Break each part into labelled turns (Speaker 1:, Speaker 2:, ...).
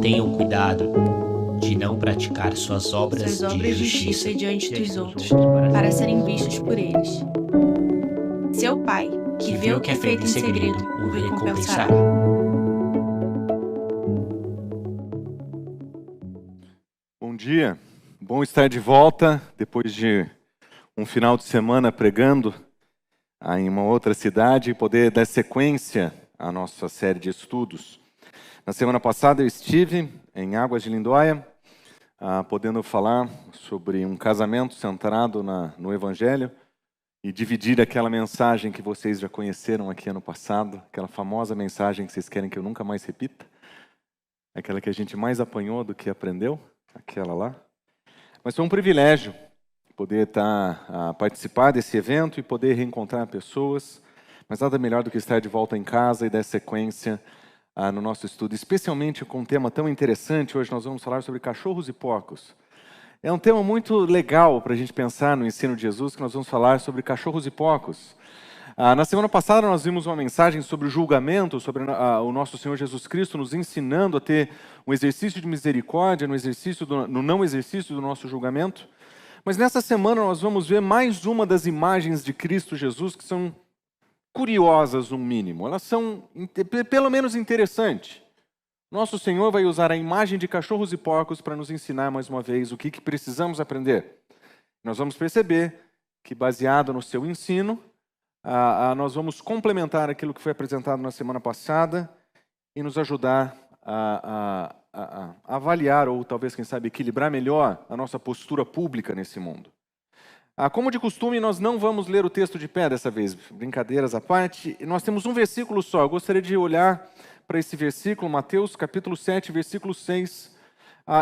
Speaker 1: Tenham cuidado de não praticar suas obras de justiça
Speaker 2: diante dos outros, para serem vistos por eles. Seu Pai, que vê o que é feito em segredo, o recompensará.
Speaker 3: Bom dia, bom estar de volta depois de um final de semana pregando em uma outra cidade e poder dar sequência à nossa série de estudos. Na semana passada eu estive em Águas de Lindóia, podendo falar sobre um casamento centrado no Evangelho e dividir aquela mensagem que vocês já conheceram aqui ano passado, aquela famosa mensagem que vocês querem que eu nunca mais repita, aquela que a gente mais apanhou do que aprendeu, aquela lá. Mas foi um privilégio poder participar desse evento e poder reencontrar pessoas, mas nada melhor do que estar de volta em casa e dar sequência no nosso estudo, especialmente com um tema tão interessante. Hoje nós vamos falar sobre cachorros e porcos. É um tema muito legal para a gente pensar no ensino de Jesus, que nós vamos falar sobre cachorros e porcos. Na semana passada nós vimos uma mensagem sobre o julgamento, sobre o nosso Senhor Jesus Cristo nos ensinando a ter um exercício de misericórdia no não exercício do nosso julgamento. Mas nessa semana nós vamos ver mais uma das imagens de Cristo Jesus que são curiosas no mínimo. Elas são pelo menos interessantes. Nosso Senhor vai usar a imagem de cachorros e porcos para nos ensinar mais uma vez o que precisamos aprender. Nós vamos perceber que, baseado no seu ensino, nós vamos complementar aquilo que foi apresentado na semana passada e nos ajudar a avaliar, ou talvez, quem sabe, equilibrar melhor a nossa postura pública nesse mundo. Como de costume, nós não vamos ler o texto de pé dessa vez, brincadeiras à parte. Nós temos um versículo só. Eu gostaria de olhar para esse versículo, Mateus capítulo 7, versículo 6.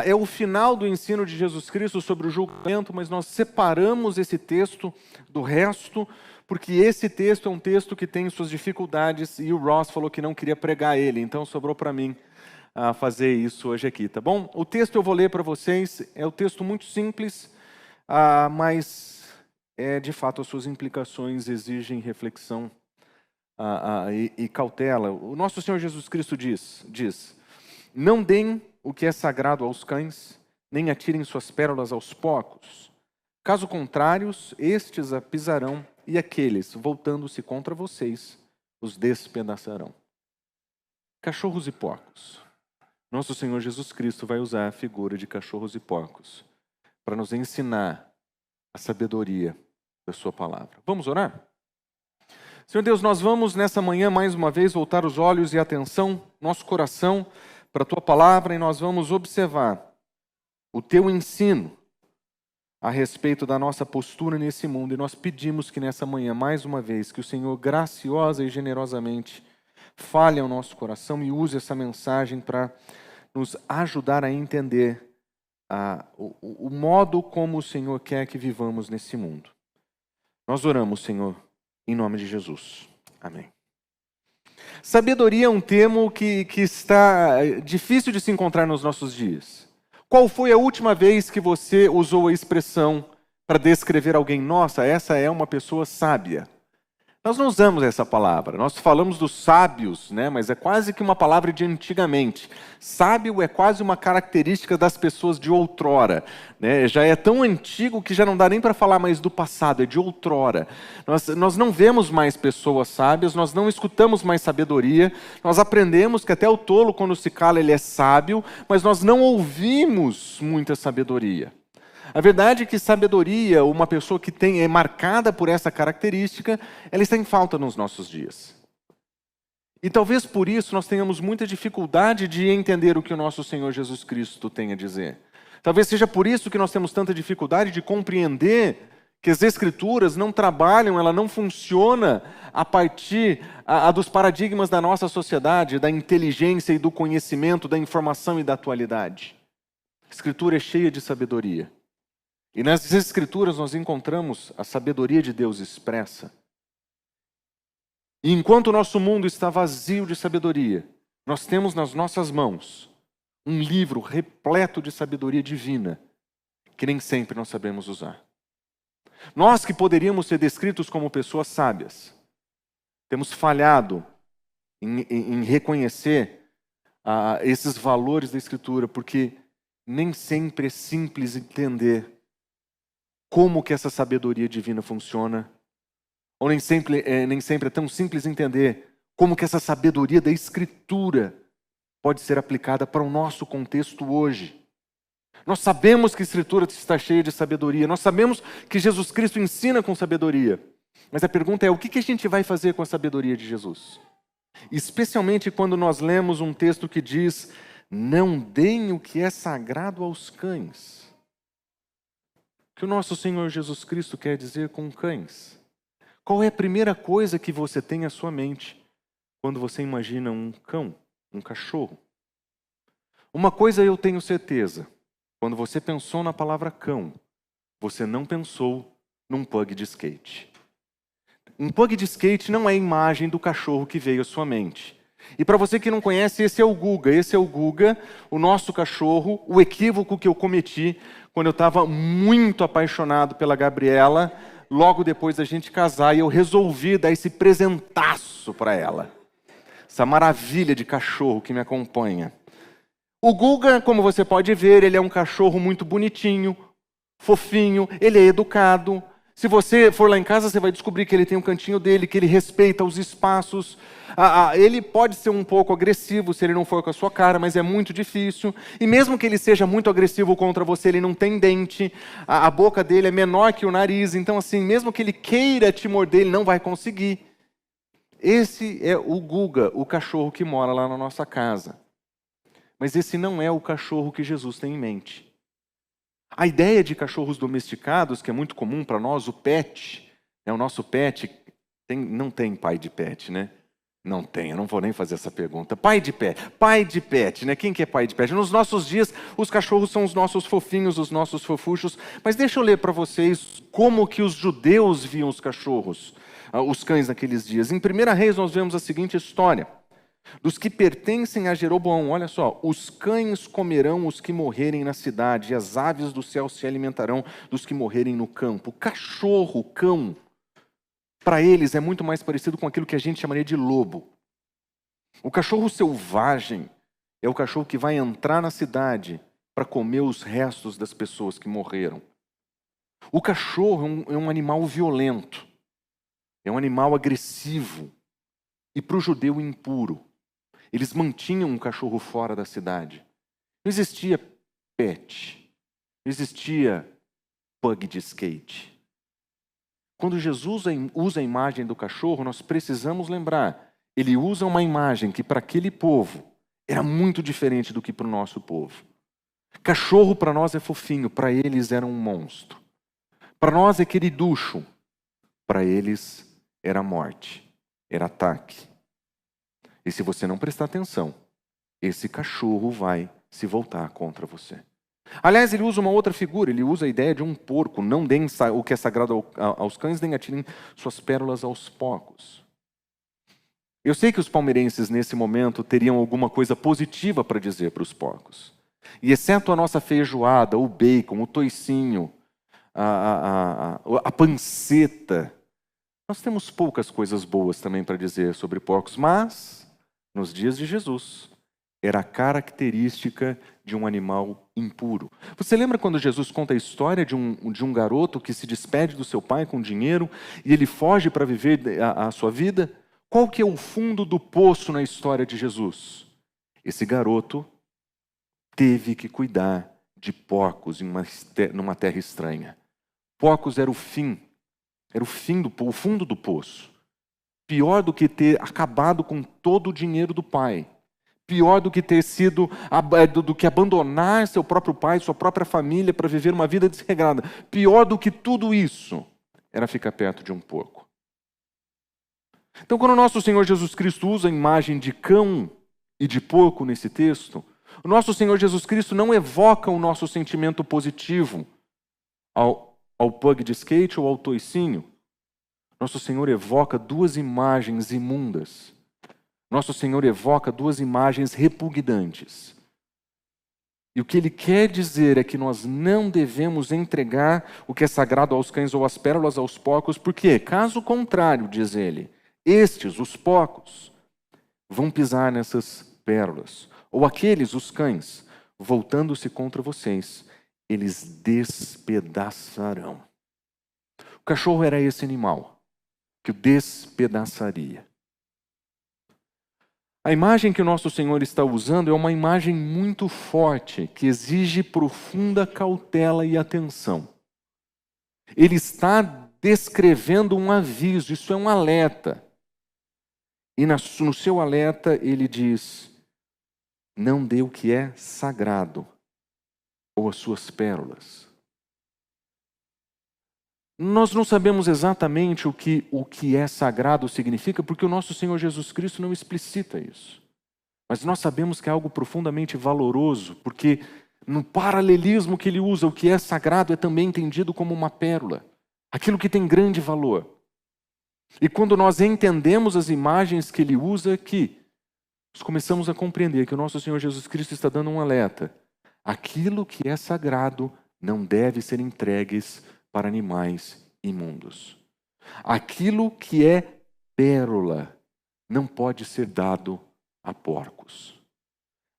Speaker 3: É o final do ensino de Jesus Cristo sobre o julgamento, mas nós separamos esse texto do resto, porque esse texto é um texto que tem suas dificuldades e o Ross falou que não queria pregar ele, então sobrou para mim fazer isso hoje aqui, tá bom? O texto eu vou ler para vocês, é um texto muito simples, mas de fato as suas implicações exigem reflexão e cautela. O nosso Senhor Jesus Cristo diz: não deem o que é sagrado aos cães, nem atirem suas pérolas aos porcos. Caso contrário, estes a pisarão e aqueles, voltando-se contra vocês, os despedaçarão. Cachorros e porcos. Nosso Senhor Jesus Cristo vai usar a figura de cachorros e porcos para nos ensinar a sabedoria da sua palavra. Vamos orar? Senhor Deus, nós vamos nessa manhã mais uma vez voltar os olhos e a atenção, nosso coração para a tua palavra, e nós vamos observar o teu ensino a respeito da nossa postura nesse mundo, e nós pedimos que nessa manhã, mais uma vez, que o Senhor graciosa e generosamente fale ao nosso coração e use essa mensagem para nos ajudar a entender o modo como o Senhor quer que vivamos nesse mundo. Nós oramos, Senhor, em nome de Jesus. Amém. Sabedoria é um termo que está difícil de se encontrar nos nossos dias. Qual foi a última vez que você usou a expressão para descrever alguém? Nossa, essa é uma pessoa sábia. Nós não usamos essa palavra. Nós falamos dos sábios, né? Mas é quase que uma palavra de antigamente. Sábio é quase uma característica das pessoas de outrora, né? Já é tão antigo que já não dá nem para falar mais do passado, é de outrora. Nós não vemos mais pessoas sábias, nós não escutamos mais sabedoria, nós aprendemos que até o tolo, quando se cala, ele é sábio, mas nós não ouvimos muita sabedoria. A verdade é que sabedoria, uma pessoa que é marcada por essa característica, ela está em falta nos nossos dias. E talvez por isso nós tenhamos muita dificuldade de entender o que o nosso Senhor Jesus Cristo tem a dizer. Talvez seja por isso que nós temos tanta dificuldade de compreender que as Escrituras não trabalham, ela não funciona a partir dos paradigmas da nossa sociedade, da inteligência e do conhecimento, da informação e da atualidade. A Escritura é cheia de sabedoria. E nas Escrituras nós encontramos a sabedoria de Deus expressa. E enquanto o nosso mundo está vazio de sabedoria, nós temos nas nossas mãos um livro repleto de sabedoria divina que nem sempre nós sabemos usar. Nós que poderíamos ser descritos como pessoas sábias, temos falhado em reconhecer esses valores da Escritura, porque nem sempre é simples entender como que essa sabedoria divina funciona, ou nem sempre é tão simples entender como que essa sabedoria da Escritura pode ser aplicada para o nosso contexto hoje. Nós sabemos que a Escritura está cheia de sabedoria, nós sabemos que Jesus Cristo ensina com sabedoria, mas a pergunta é, o que a gente vai fazer com a sabedoria de Jesus? Especialmente quando nós lemos um texto que diz, não deem o que é sagrado aos cães. O que o nosso Senhor Jesus Cristo quer dizer com cães? Qual é a primeira coisa que você tem à sua mente quando você imagina um cão, um cachorro? Uma coisa eu tenho certeza, quando você pensou na palavra cão, você não pensou num pug de skate. Um pug de skate não é a imagem do cachorro que veio à sua mente. E para você que não conhece, esse é o Guga, o nosso cachorro, o equívoco que eu cometi quando eu estava muito apaixonado pela Gabriela, logo depois da gente casar, e eu resolvi dar esse presentaço para ela. Essa maravilha de cachorro que me acompanha. O Guga, como você pode ver, ele é um cachorro muito bonitinho, fofinho, ele é educado. Se você for lá em casa, você vai descobrir que ele tem um cantinho dele, que ele respeita os espaços. Ele pode ser um pouco agressivo se ele não for com a sua cara, mas é muito difícil. E mesmo que ele seja muito agressivo contra você, ele não tem dente. A boca dele é menor que o nariz. Então, assim, mesmo que ele queira te morder, ele não vai conseguir. Esse é o Guga, o cachorro que mora lá na nossa casa. Mas esse não é o cachorro que Jesus tem em mente. A ideia de cachorros domesticados, que é muito comum para nós, o pet, o nosso pet, não tem pai de pet, né? Não tem, eu não vou nem fazer essa pergunta. Pai de pet, né? Quem que é pai de pet? Nos nossos dias, os cachorros são os nossos fofinhos, os nossos fofuchos. Mas deixa eu ler para vocês como que os judeus viam os cachorros, os cães naqueles dias. Em 1 Reis nós vemos a seguinte história. Dos que pertencem a Jeroboão, olha só, os cães comerão os que morrerem na cidade, e as aves do céu se alimentarão dos que morrerem no campo. Cachorro, cão, para eles é muito mais parecido com aquilo que a gente chamaria de lobo. O cachorro selvagem é o cachorro que vai entrar na cidade para comer os restos das pessoas que morreram. O cachorro é um animal violento, é um animal agressivo e para o judeu impuro. Eles mantinham um cachorro fora da cidade. Não existia pet, não existia pug de skate. Quando Jesus usa a imagem do cachorro, nós precisamos lembrar, ele usa uma imagem que para aquele povo era muito diferente do que para o nosso povo. Cachorro para nós é fofinho, para eles era um monstro. Para nós é queriducho, para eles era morte, era ataque. E se você não prestar atenção, esse cachorro vai se voltar contra você. Aliás, ele usa uma outra figura, ele usa a ideia de um porco. Não deem o que é sagrado aos cães, nem atirem suas pérolas aos porcos. Eu sei que os palmeirenses, nesse momento, teriam alguma coisa positiva para dizer para os porcos. E exceto a nossa feijoada, o bacon, o toicinho, a panceta, nós temos poucas coisas boas também para dizer sobre porcos, mas nos dias de Jesus, era a característica de um animal impuro. Você lembra quando Jesus conta a história de um garoto que se despede do seu pai com dinheiro e ele foge para viver a sua vida? Qual que é o fundo do poço na história de Jesus? Esse garoto teve que cuidar de porcos numa terra estranha. Porcos era o fundo do poço. Pior do que ter acabado com todo o dinheiro do pai. Pior do que ter sido, do que abandonar seu próprio pai, sua própria família para viver uma vida desregrada. Pior do que tudo isso era ficar perto de um porco. Então, quando o nosso Senhor Jesus Cristo usa a imagem de cão e de porco nesse texto, o nosso Senhor Jesus Cristo não evoca o nosso sentimento positivo ao pug de skate ou ao toicinho. Nosso Senhor evoca duas imagens imundas. Nosso Senhor evoca duas imagens repugnantes. E o que ele quer dizer é que nós não devemos entregar o que é sagrado aos cães ou as pérolas aos porcos, porque, caso contrário, diz ele, estes, os porcos, vão pisar nessas pérolas. Ou aqueles, os cães, voltando-se contra vocês, eles despedaçarão. O cachorro era esse animal que o despedaçaria. A imagem que o nosso Senhor está usando é uma imagem muito forte, que exige profunda cautela e atenção. Ele está descrevendo um aviso, isso é um alerta. E no seu alerta ele diz, não dê o que é sagrado, ou as suas pérolas. Nós não sabemos exatamente o que é sagrado significa, porque o nosso Senhor Jesus Cristo não explicita isso. Mas nós sabemos que é algo profundamente valoroso, porque no paralelismo que ele usa, o que é sagrado é também entendido como uma pérola, aquilo que tem grande valor. E quando nós entendemos as imagens que ele usa aqui, nós começamos a compreender que o nosso Senhor Jesus Cristo está dando um alerta. Aquilo que é sagrado não deve ser entregues para animais imundos. Aquilo que é pérola não pode ser dado a porcos.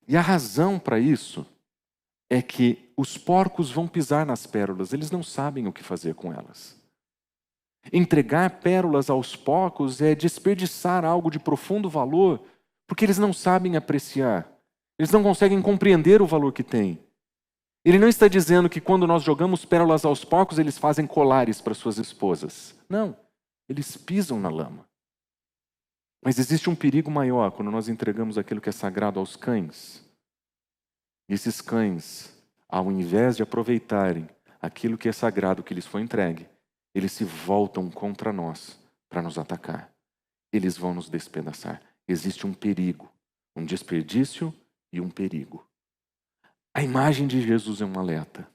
Speaker 3: E a razão para isso é que os porcos vão pisar nas pérolas, eles não sabem o que fazer com elas. Entregar pérolas aos porcos é desperdiçar algo de profundo valor, porque eles não sabem apreciar, eles não conseguem compreender o valor que tem. Ele não está dizendo que quando nós jogamos pérolas aos porcos, eles fazem colares para suas esposas. Não, eles pisam na lama. Mas existe um perigo maior quando nós entregamos aquilo que é sagrado aos cães. E esses cães, ao invés de aproveitarem aquilo que é sagrado que lhes foi entregue, eles se voltam contra nós para nos atacar. Eles vão nos despedaçar. Existe um perigo, um desperdício e um perigo. A imagem de Jesus é um alerta.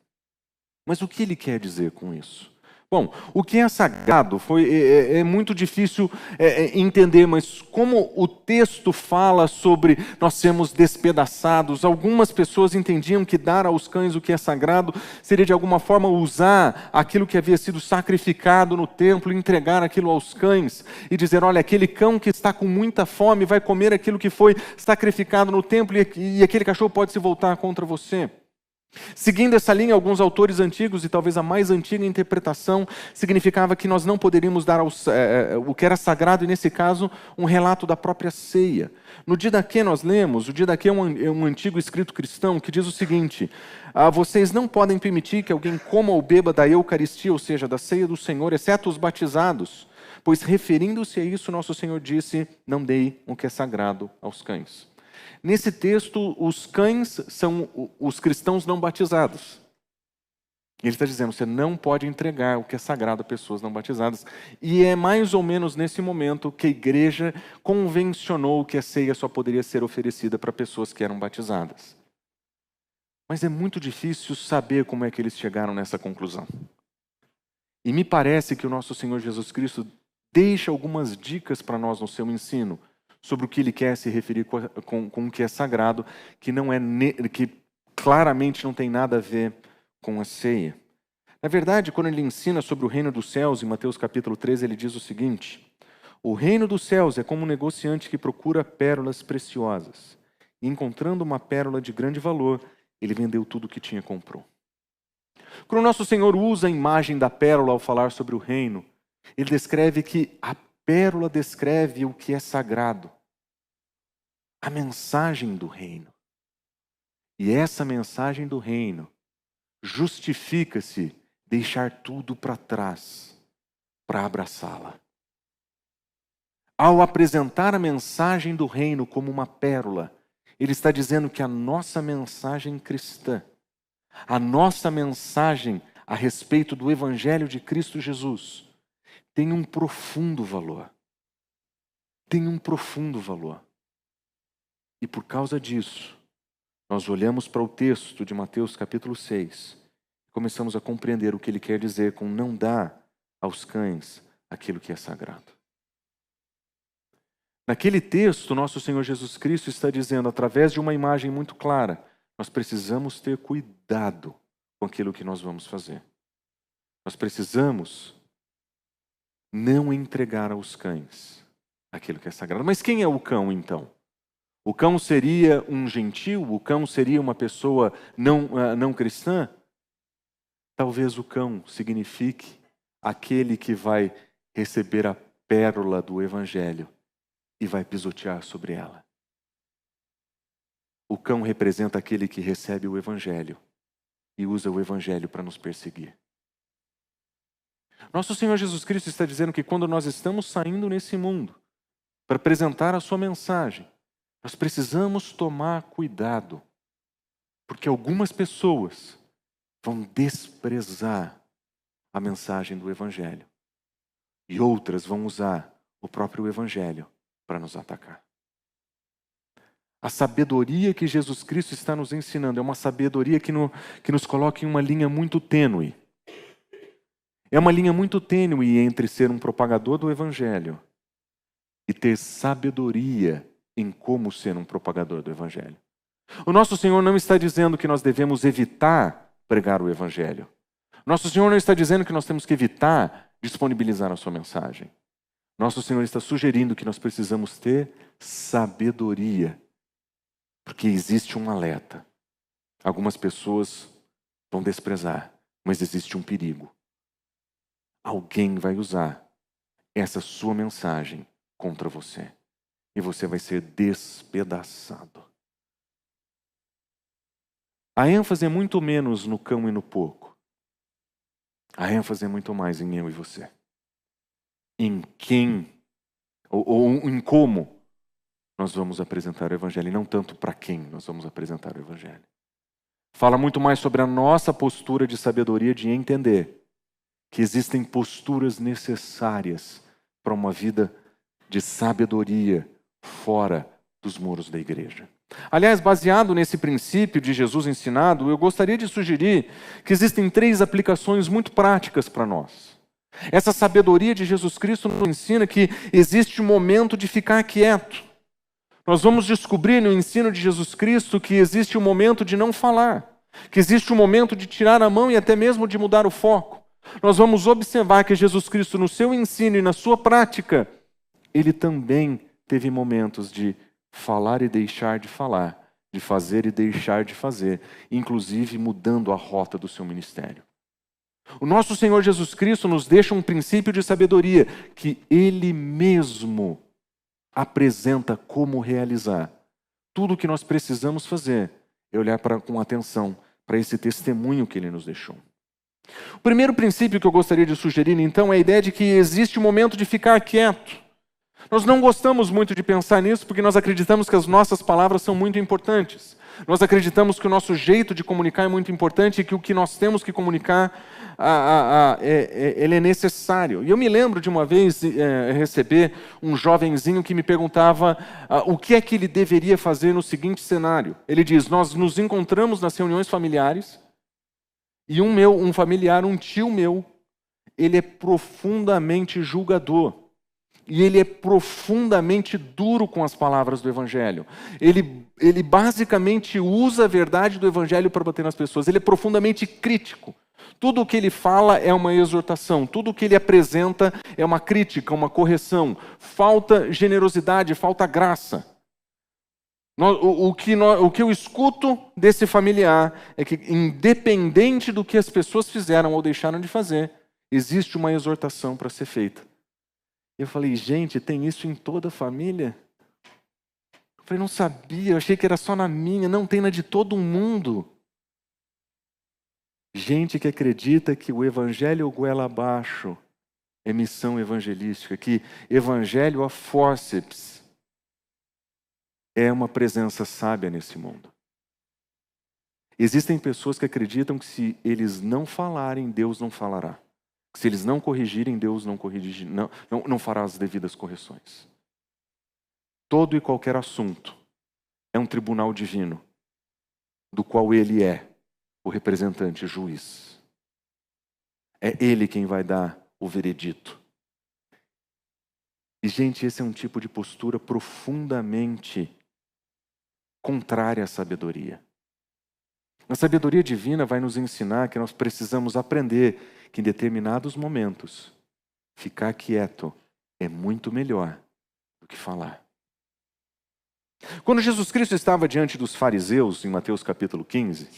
Speaker 3: Mas o que ele quer dizer com isso? Bom, o que é sagrado é muito difícil entender, mas como o texto fala sobre nós sermos despedaçados, algumas pessoas entendiam que dar aos cães o que é sagrado seria de alguma forma usar aquilo que havia sido sacrificado no templo, entregar aquilo aos cães e dizer, olha, aquele cão que está com muita fome vai comer aquilo que foi sacrificado no templo e aquele cachorro pode se voltar contra você. Seguindo essa linha, alguns autores antigos, e talvez a mais antiga interpretação, significava que nós não poderíamos dar o que era sagrado, e nesse caso, um relato da própria ceia. No Didaquê nós lemos, o Didaquê é um antigo escrito cristão que diz o seguinte, vocês não podem permitir que alguém coma ou beba da Eucaristia, ou seja, da ceia do Senhor, exceto os batizados, pois referindo-se a isso, nosso Senhor disse, não dei o que é sagrado aos cães. Nesse texto, os cães são os cristãos não batizados. Ele está dizendo, você não pode entregar o que é sagrado a pessoas não batizadas. E é mais ou menos nesse momento que a igreja convencionou que a ceia só poderia ser oferecida para pessoas que eram batizadas. Mas é muito difícil saber como é que eles chegaram nessa conclusão. E me parece que o nosso Senhor Jesus Cristo deixa algumas dicas para nós no seu ensino, sobre o que ele quer se referir com o que é sagrado, que claramente não tem nada a ver com a ceia. Na verdade, quando ele ensina sobre o reino dos céus, em Mateus capítulo 13, ele diz o seguinte, o reino dos céus é como um negociante que procura pérolas preciosas. E encontrando uma pérola de grande valor, ele vendeu tudo o que tinha e comprou. Quando o nosso Senhor usa a imagem da pérola ao falar sobre o reino, ele descreve que a pérola descreve o que é sagrado. A mensagem do reino. E essa mensagem do reino justifica-se deixar tudo para trás para abraçá-la. Ao apresentar a mensagem do reino como uma pérola, ele está dizendo que a nossa mensagem cristã, a nossa mensagem a respeito do Evangelho de Cristo Jesus, tem um profundo valor. Tem um profundo valor. E por causa disso, nós olhamos para o texto de Mateus capítulo 6 e começamos a compreender o que ele quer dizer com não dar aos cães aquilo que é sagrado. Naquele texto, nosso Senhor Jesus Cristo está dizendo, através de uma imagem muito clara, nós precisamos ter cuidado com aquilo que nós vamos fazer. Nós precisamos não entregar aos cães aquilo que é sagrado. Mas quem é o cão, então? O cão seria um gentil? O cão seria uma pessoa não cristã? Talvez o cão signifique aquele que vai receber a pérola do Evangelho e vai pisotear sobre ela. O cão representa aquele que recebe o Evangelho e usa o Evangelho para nos perseguir. Nosso Senhor Jesus Cristo está dizendo que quando nós estamos saindo nesse mundo para apresentar a sua mensagem, nós precisamos tomar cuidado, porque algumas pessoas vão desprezar a mensagem do Evangelho e outras vão usar o próprio Evangelho para nos atacar. A sabedoria que Jesus Cristo está nos ensinando é uma sabedoria que nos coloca em uma linha muito tênue. É uma linha muito tênue entre ser um propagador do Evangelho e ter sabedoria em como ser um propagador do Evangelho. O nosso Senhor não está dizendo que nós devemos evitar pregar o Evangelho. Nosso Senhor não está dizendo que nós temos que evitar disponibilizar a sua mensagem. Nosso Senhor está sugerindo que nós precisamos ter sabedoria, porque existe um alerta. Algumas pessoas vão desprezar, mas existe um perigo. Alguém vai usar essa sua mensagem contra você. E você vai ser despedaçado. A ênfase é muito menos no cão e no porco. A ênfase é muito mais em eu e você. Em quem, ou em como nós vamos apresentar o Evangelho. E não tanto para quem nós vamos apresentar o Evangelho. Fala muito mais sobre a nossa postura de sabedoria, de entender que existem posturas necessárias para uma vida de sabedoria fora dos muros da igreja. Aliás, baseado nesse princípio de Jesus ensinado, eu gostaria de sugerir que existem 3 aplicações muito práticas para nós. Essa sabedoria de Jesus Cristo nos ensina que existe um momento de ficar quieto. Nós vamos descobrir no ensino de Jesus Cristo que existe um momento de não falar, que existe um momento de tirar a mão e até mesmo de mudar o foco. Nós vamos observar que Jesus Cristo, no seu ensino e na sua prática, ele também teve momentos de falar e deixar de falar, de fazer e deixar de fazer, inclusive mudando a rota do seu ministério. O nosso Senhor Jesus Cristo nos deixa um princípio de sabedoria que Ele mesmo apresenta como realizar. Tudo o que nós precisamos fazer é olhar com atenção para esse testemunho que Ele nos deixou. O primeiro princípio que eu gostaria de sugerir, então, é a ideia de que existe um momento de ficar quieto. Nós não gostamos muito de pensar nisso porque nós acreditamos que as nossas palavras são muito importantes. Nós acreditamos que o nosso jeito de comunicar é muito importante e que o que nós temos que comunicar ele é necessário. E eu me lembro de uma vez receber um jovenzinho que me perguntava o que é que ele deveria fazer no seguinte cenário. Ele diz, nós nos encontramos nas reuniões familiares e um familiar, um tio meu, ele é profundamente julgador. E ele é profundamente duro com as palavras do Evangelho. Ele basicamente usa a verdade do Evangelho para bater nas pessoas. Ele é profundamente crítico. Tudo o que ele fala é uma exortação. Tudo o que ele apresenta é uma crítica, uma correção. Falta generosidade, falta graça. O que eu escuto desse familiar é que, independente do que as pessoas fizeram ou deixaram de fazer, existe uma exortação para ser feita. Eu falei, gente, tem isso em toda a família? Eu falei, não sabia, eu achei que era só na minha. Não, tem na de todo mundo. Gente que acredita que o evangelho goela abaixo é missão evangelística, que evangelho a fórceps é uma presença sábia nesse mundo. Existem pessoas que acreditam que se eles não falarem, Deus não falará. Se eles não corrigirem, Deus não fará as devidas correções. Todo e qualquer assunto é um tribunal divino, do qual Ele é o representante, o juiz. É Ele quem vai dar o veredito. E, gente, esse é um tipo de postura profundamente contrária à sabedoria. A sabedoria divina vai nos ensinar que nós precisamos aprender que em determinados momentos, ficar quieto é muito melhor do que falar. Quando Jesus Cristo estava diante dos fariseus, em Mateus capítulo 15,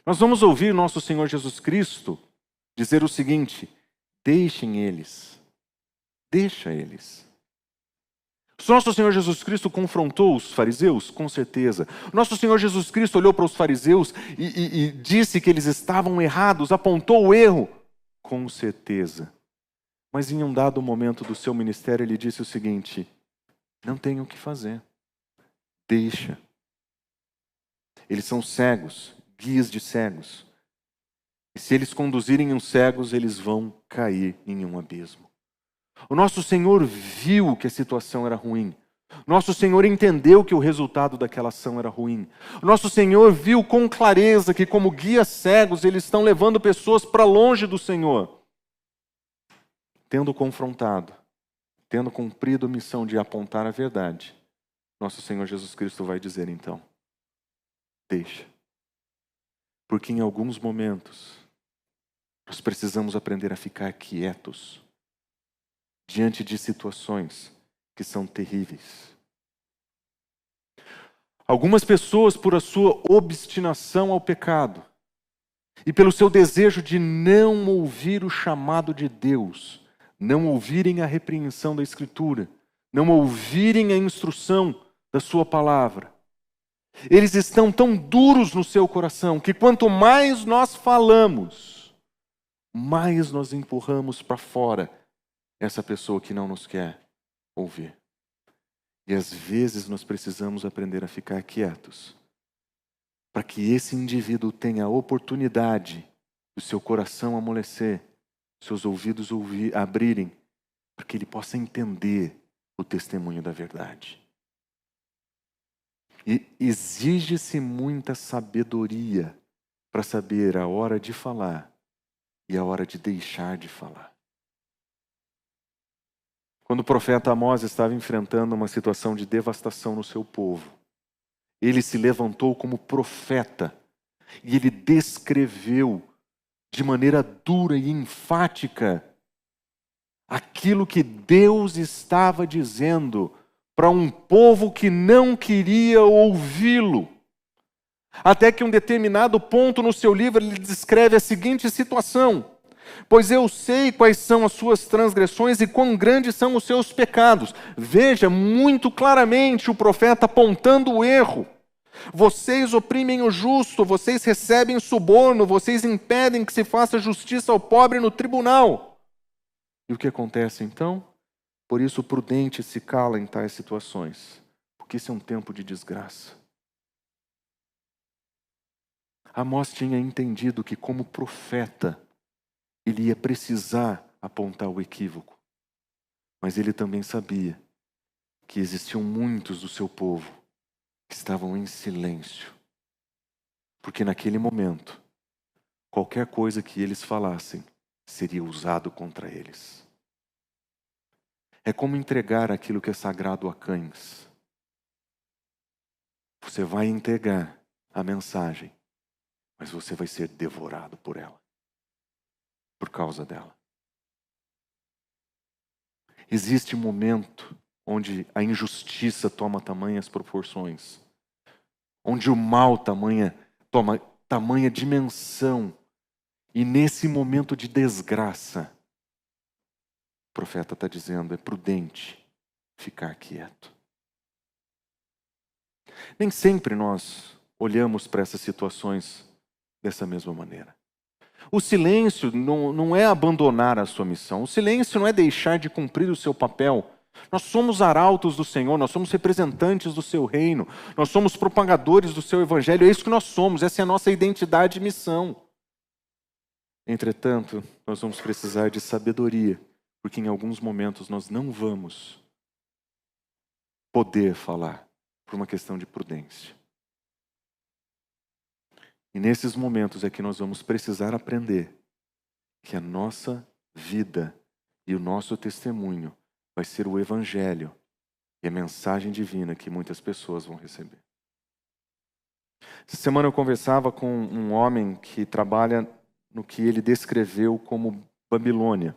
Speaker 3: nós vamos ouvir nosso Senhor Jesus Cristo dizer o seguinte: deixem eles, deixa eles. Nosso Senhor Jesus Cristo confrontou os fariseus? Com certeza. Nosso Senhor Jesus Cristo olhou para os fariseus e disse que eles estavam errados, apontou o erro? Com certeza. Mas em um dado momento do seu ministério, ele disse o seguinte: não tenho o que fazer. Deixa. Eles são cegos, guias de cegos. E se eles conduzirem os cegos, eles vão cair em um abismo. O nosso Senhor viu que a situação era ruim. Nosso Senhor entendeu que o resultado daquela ação era ruim. Nosso Senhor viu com clareza que, como guias cegos, eles estão levando pessoas para longe do Senhor. Tendo confrontado, tendo cumprido a missão de apontar a verdade, nosso Senhor Jesus Cristo vai dizer então: deixa. Porque em alguns momentos, nós precisamos aprender a ficar quietos diante de situações que são terríveis. Algumas pessoas, por a sua obstinação ao pecado e pelo seu desejo de não ouvir o chamado de Deus, não ouvirem a repreensão da Escritura, não ouvirem a instrução da sua palavra, eles estão tão duros no seu coração que quanto mais nós falamos, mais nós empurramos para fora essa pessoa que não nos quer ouvir. E às vezes nós precisamos aprender a ficar quietos, para que esse indivíduo tenha a oportunidade do seu coração amolecer, seus ouvidos abrirem, para que ele possa entender o testemunho da verdade. E exige-se muita sabedoria para saber a hora de falar e a hora de deixar de falar. Quando o profeta Amós estava enfrentando uma situação de devastação no seu povo, ele se levantou como profeta e ele descreveu de maneira dura e enfática aquilo que Deus estava dizendo para um povo que não queria ouvi-lo. Até que um determinado ponto no seu livro ele descreve a seguinte situação: pois eu sei quais são as suas transgressões e quão grandes são os seus pecados. Veja muito claramente o profeta apontando o erro. Vocês oprimem o justo, vocês recebem suborno, vocês impedem que se faça justiça ao pobre no tribunal. E o que acontece então? Por isso o prudente se cala em tais situações, porque esse é um tempo de desgraça. Amós tinha entendido que como profeta, ele ia precisar apontar o equívoco. Mas ele também sabia que existiam muitos do seu povo que estavam em silêncio. Porque naquele momento, qualquer coisa que eles falassem seria usado contra eles. É como entregar aquilo que é sagrado a cães. Você vai entregar a mensagem, mas você vai ser devorado por ela. Por causa dela. Existe um momento onde a injustiça toma tamanhas proporções, onde o mal toma tamanha dimensão, e nesse momento de desgraça, o profeta está dizendo, é prudente ficar quieto. Nem sempre nós olhamos para essas situações dessa mesma maneira. O silêncio não é abandonar a sua missão. O silêncio não é deixar de cumprir o seu papel. Nós somos arautos do Senhor, nós somos representantes do seu reino, nós somos propagadores do seu evangelho, é isso que nós somos, essa é a nossa identidade e missão. Entretanto, nós vamos precisar de sabedoria, porque em alguns momentos nós não vamos poder falar por uma questão de prudência. E nesses momentos é que nós vamos precisar aprender que a nossa vida e o nosso testemunho vai ser o evangelho e a mensagem divina que muitas pessoas vão receber. Essa semana eu conversava com um homem que trabalha no que ele descreveu como Babilônia.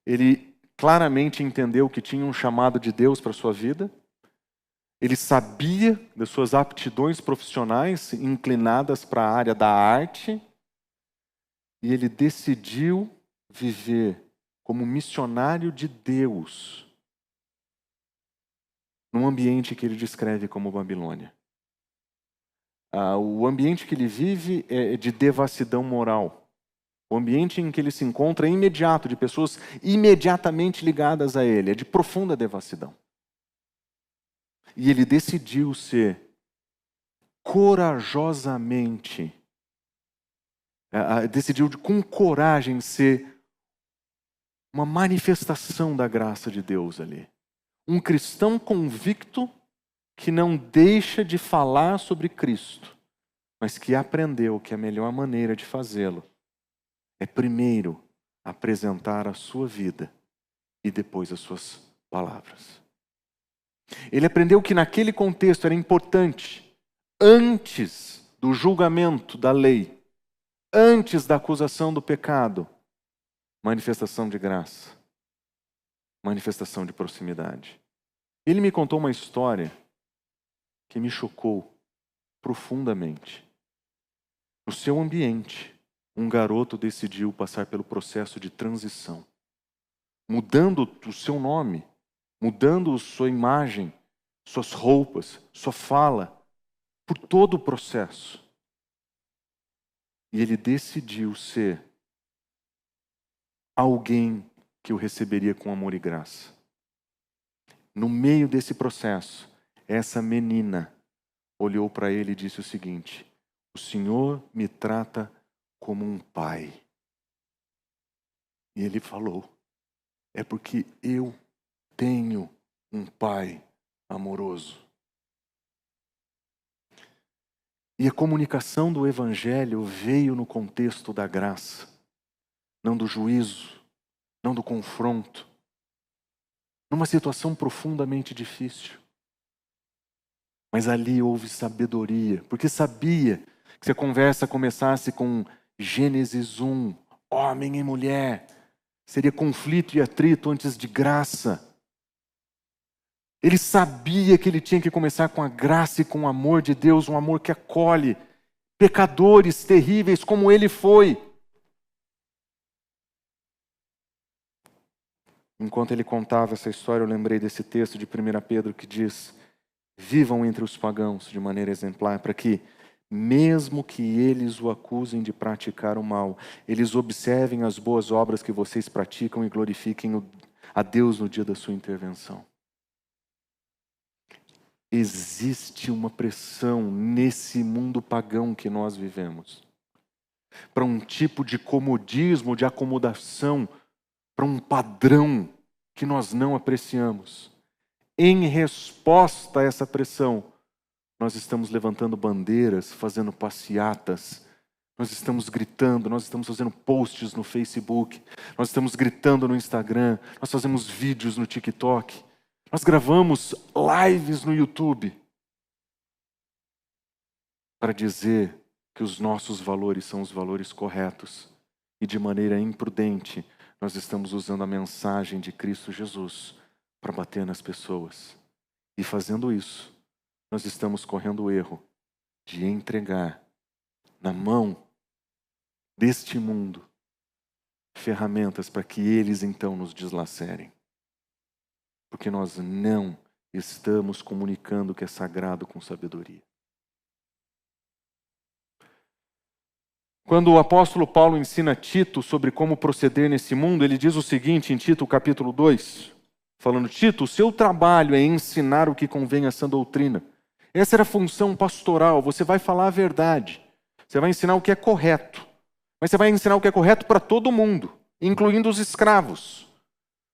Speaker 3: Ele claramente entendeu que tinha um chamado de Deus para a sua vida. Ele sabia das suas aptidões profissionais inclinadas para a área da arte. E ele decidiu viver como missionário de Deus num ambiente que ele descreve como Babilônia. O ambiente que ele vive é de devassidão moral. O ambiente em que ele se encontra é imediato, de pessoas imediatamente ligadas a ele, é de profunda devassidão. E ele decidiu ser corajosamente, decidiu com coragem ser uma manifestação da graça de Deus ali. Um cristão convicto que não deixa de falar sobre Cristo, mas que aprendeu que a melhor maneira de fazê-lo é primeiro apresentar a sua vida e depois as suas palavras. Ele aprendeu que naquele contexto era importante, antes do julgamento da lei, antes da acusação do pecado, manifestação de graça, manifestação de proximidade. Ele me contou uma história que me chocou profundamente. No seu ambiente, um garoto decidiu passar pelo processo de transição, mudando o seu nome, mudando sua imagem, suas roupas, sua fala, por todo o processo. E ele decidiu ser alguém que o receberia com amor e graça. No meio desse processo, essa menina olhou para ele e disse o seguinte: o Senhor me trata como um pai. E ele falou: é porque eu tenho um pai amoroso. E a comunicação do Evangelho veio no contexto da graça, não do juízo, não do confronto, numa situação profundamente difícil. Mas ali houve sabedoria, porque sabia que se a conversa começasse com Gênesis 1, homem e mulher, seria conflito e atrito antes de graça. Ele sabia que ele tinha que começar com a graça e com o amor de Deus, um amor que acolhe pecadores terríveis como ele foi. Enquanto ele contava essa história, eu lembrei desse texto de 1 Pedro que diz: vivam entre os pagãos de maneira exemplar, para que, mesmo que eles o acusem de praticar o mal, eles observem as boas obras que vocês praticam e glorifiquem a Deus no dia da sua intervenção. Existe uma pressão nesse mundo pagão que nós vivemos, para um tipo de comodismo, de acomodação, para um padrão que nós não apreciamos. Em resposta a essa pressão, nós estamos levantando bandeiras, fazendo passeatas, nós estamos gritando, nós estamos fazendo posts no Facebook, nós estamos gritando no Instagram, nós fazemos vídeos no TikTok, nós gravamos lives no YouTube para dizer que os nossos valores são os valores corretos e de maneira imprudente nós estamos usando a mensagem de Cristo Jesus para bater nas pessoas. E fazendo isso, nós estamos correndo o erro de entregar na mão deste mundo ferramentas para que eles então nos deslacerem. Porque nós não estamos comunicando o que é sagrado com sabedoria. Quando o apóstolo Paulo ensina Tito sobre como proceder nesse mundo, ele diz o seguinte em Tito capítulo 2, falando: Tito, o seu trabalho é ensinar o que convém a sã doutrina. Essa era a função pastoral, você vai falar a verdade, você vai ensinar o que é correto, mas você vai ensinar o que é correto para todo mundo, incluindo os escravos.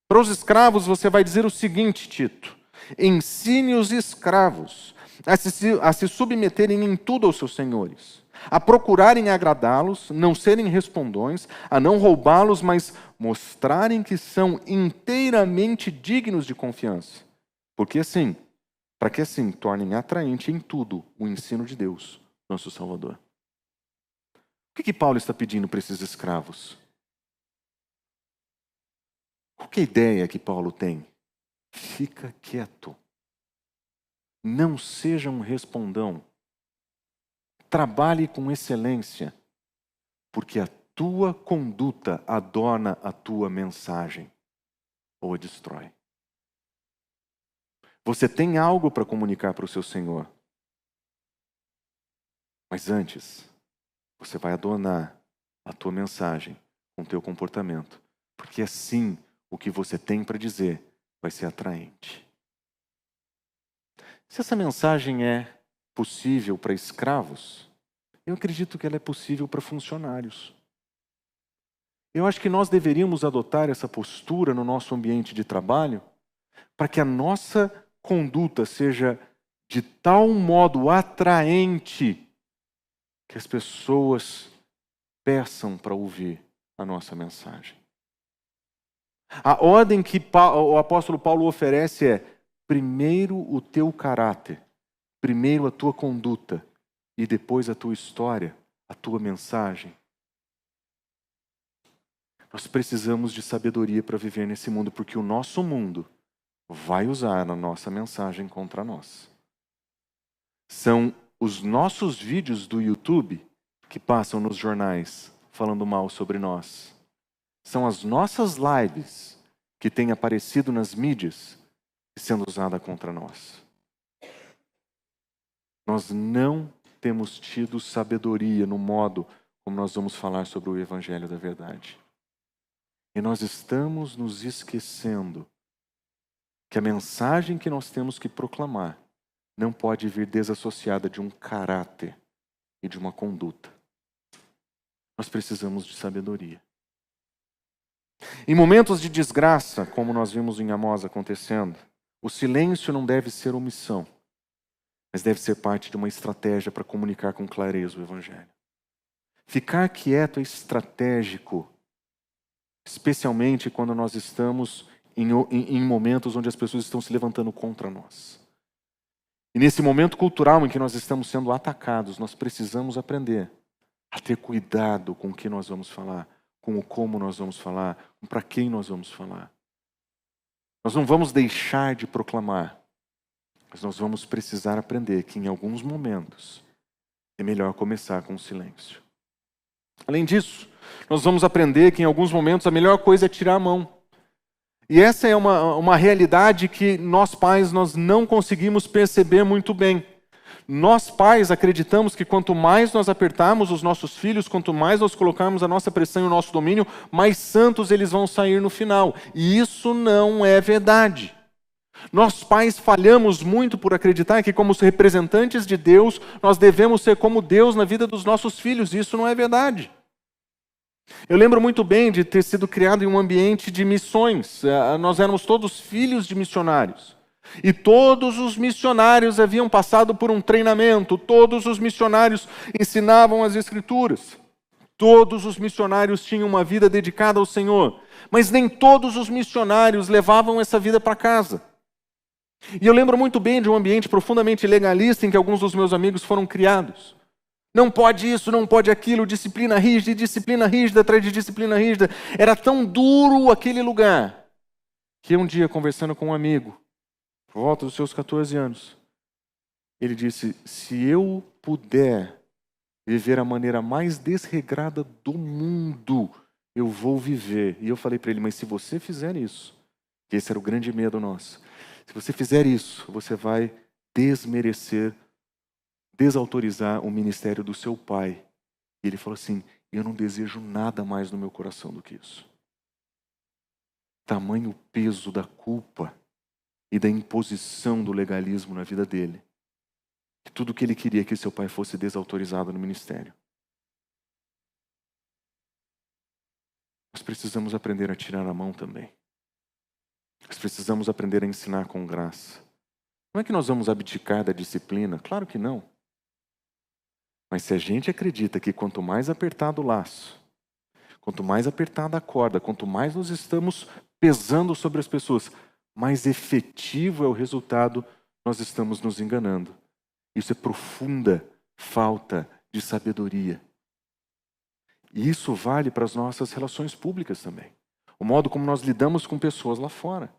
Speaker 3: Para os escravos você vai dizer o seguinte, Tito: ensine os escravos a se submeterem em tudo aos seus senhores, a procurarem agradá-los, não serem respondões, a não roubá-los, mas mostrarem que são inteiramente dignos de confiança. Porque assim, para que assim tornem atraente em tudo o ensino de Deus, nosso Salvador. O que Paulo está pedindo para esses escravos? Qual que é a ideia que Paulo tem? Fica quieto. Não seja um respondão. Trabalhe com excelência, porque a tua conduta adorna a tua mensagem ou a destrói. Você tem algo para comunicar para o seu Senhor. Mas antes, você vai adornar a tua mensagem com o teu comportamento. Porque assim, o que você tem para dizer vai ser atraente. Se essa mensagem é possível para escravos, eu acredito que ela é possível para funcionários. Eu acho que nós deveríamos adotar essa postura no nosso ambiente de trabalho para que a nossa conduta seja de tal modo atraente que as pessoas peçam para ouvir a nossa mensagem. A ordem que o apóstolo Paulo oferece é: primeiro o teu caráter, primeiro a tua conduta e depois a tua história, a tua mensagem. Nós precisamos de sabedoria para viver nesse mundo, porque o nosso mundo vai usar a nossa mensagem contra nós. São os nossos vídeos do YouTube que passam nos jornais falando mal sobre nós. São as nossas lives que têm aparecido nas mídias sendo usada contra nós. Nós não temos tido sabedoria no modo como nós vamos falar sobre o Evangelho da Verdade. E nós estamos nos esquecendo que a mensagem que nós temos que proclamar não pode vir desassociada de um caráter e de uma conduta. Nós precisamos de sabedoria. Em momentos de desgraça, como nós vimos em Amós acontecendo, o silêncio não deve ser omissão, mas deve ser parte de uma estratégia para comunicar com clareza o Evangelho. Ficar quieto é estratégico, especialmente quando nós estamos em momentos onde as pessoas estão se levantando contra nós. E nesse momento cultural em que nós estamos sendo atacados, nós precisamos aprender a ter cuidado com o que nós vamos falar, com o como nós vamos falar, com para quem nós vamos falar. Nós não vamos deixar de proclamar, mas nós vamos precisar aprender que em alguns momentos é melhor começar com o silêncio. Além disso, nós vamos aprender que em alguns momentos a melhor coisa é tirar a mão. E essa é uma realidade que nós pais nós não conseguimos perceber muito bem. Nós pais acreditamos que quanto mais nós apertarmos os nossos filhos, quanto mais nós colocarmos a nossa pressão e o nosso domínio, mais santos eles vão sair no final. E isso não é verdade. Nós pais falhamos muito por acreditar que como representantes de Deus, nós devemos ser como Deus na vida dos nossos filhos. E isso não é verdade. Eu lembro muito bem de ter sido criado em um ambiente de missões. Nós éramos todos filhos de missionários. E todos os missionários haviam passado por um treinamento. Todos os missionários ensinavam as Escrituras. Todos os missionários tinham uma vida dedicada ao Senhor. Mas nem todos os missionários levavam essa vida para casa. E eu lembro muito bem de um ambiente profundamente legalista em que alguns dos meus amigos foram criados. Não pode isso, não pode aquilo, disciplina rígida atrás de disciplina rígida. Era tão duro aquele lugar, que um dia, conversando com um amigo, por volta dos seus 14 anos, ele disse: se eu puder viver a maneira mais desregrada do mundo, eu vou viver. E eu falei para ele: mas se você fizer isso, que esse era o grande medo nosso, se você fizer isso, você vai desautorizar o ministério do seu pai. E ele falou assim: eu não desejo nada mais no meu coração do que isso. Tamanho peso da culpa e da imposição do legalismo na vida dele. Que tudo que ele queria que seu pai fosse desautorizado no ministério. Nós precisamos aprender a tirar a mão também. Nós precisamos aprender a ensinar com graça. Não é que nós vamos abdicar da disciplina, claro que não. Mas se a gente acredita que quanto mais apertado o laço, quanto mais apertada a corda, quanto mais nós estamos pesando sobre as pessoas, mais efetivo é o resultado nós estamos nos enganando. Isso é profunda falta de sabedoria. E isso vale para as nossas relações públicas também. O modo como nós lidamos com pessoas lá fora.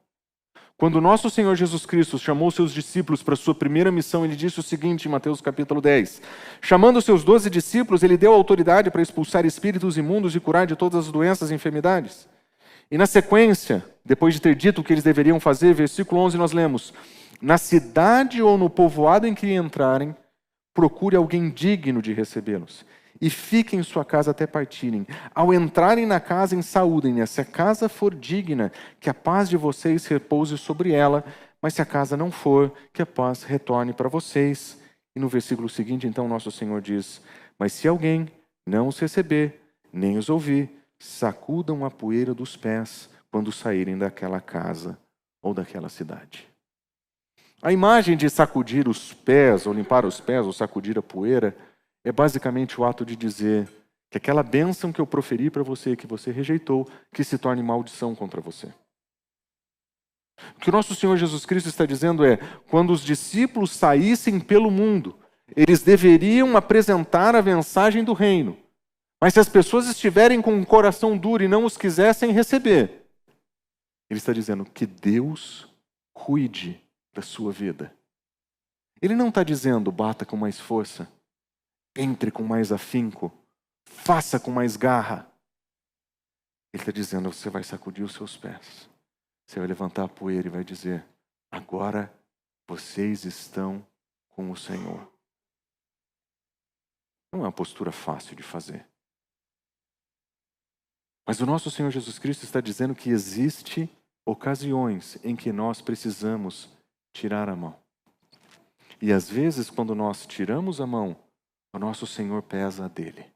Speaker 3: Quando o nosso Senhor Jesus Cristo chamou seus discípulos para a sua primeira missão, ele disse o seguinte em Mateus capítulo 10. Chamando os seus 12 discípulos, ele deu autoridade para expulsar espíritos imundos e curar de todas as doenças e enfermidades. E na sequência, depois de ter dito o que eles deveriam fazer, versículo 11 nós lemos: na cidade ou no povoado em que entrarem, procure alguém digno de recebê-los. E fiquem em sua casa até partirem. Ao entrarem na casa, saúdem-a. Se a casa for digna, que a paz de vocês repouse sobre ela. Mas se a casa não for, que a paz retorne para vocês. E no versículo seguinte, então, nosso Senhor diz: mas se alguém não os receber, nem os ouvir, sacudam a poeira dos pés quando saírem daquela casa ou daquela cidade. A imagem de sacudir os pés, ou limpar os pés, ou sacudir a poeira, é basicamente o ato de dizer que aquela bênção que eu proferi para você, que você rejeitou, que se torne maldição contra você. O que o nosso Senhor Jesus Cristo está dizendo é, quando os discípulos saíssem pelo mundo, eles deveriam apresentar a mensagem do reino. Mas se as pessoas estiverem com um coração duro e não os quisessem receber, ele está dizendo que Deus cuide da sua vida. Ele não está dizendo bata com mais força, entre com mais afinco, faça com mais garra. Ele está dizendo, você vai sacudir os seus pés. Você vai levantar a poeira e vai dizer, agora vocês estão com o Senhor. Não é uma postura fácil de fazer. Mas o nosso Senhor Jesus Cristo está dizendo que existe ocasiões em que nós precisamos tirar a mão. E às vezes, quando nós tiramos a mão, o nosso Senhor pesa a dele.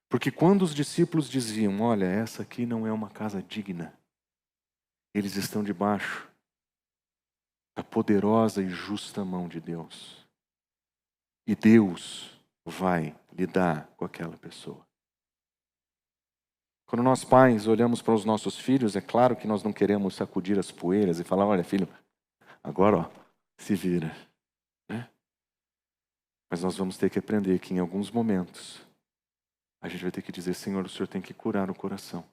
Speaker 3: Porque quando os discípulos diziam, olha, essa aqui não é uma casa digna, eles estão debaixo da poderosa e justa mão de Deus. E Deus vai lidar com aquela pessoa. Quando nós pais olhamos para os nossos filhos, é claro que nós não queremos sacudir as poeiras e falar, olha filho, agora se vira. Né? Mas nós vamos ter que aprender que em alguns momentos, a gente vai ter que dizer, Senhor, o Senhor tem que curar o coração.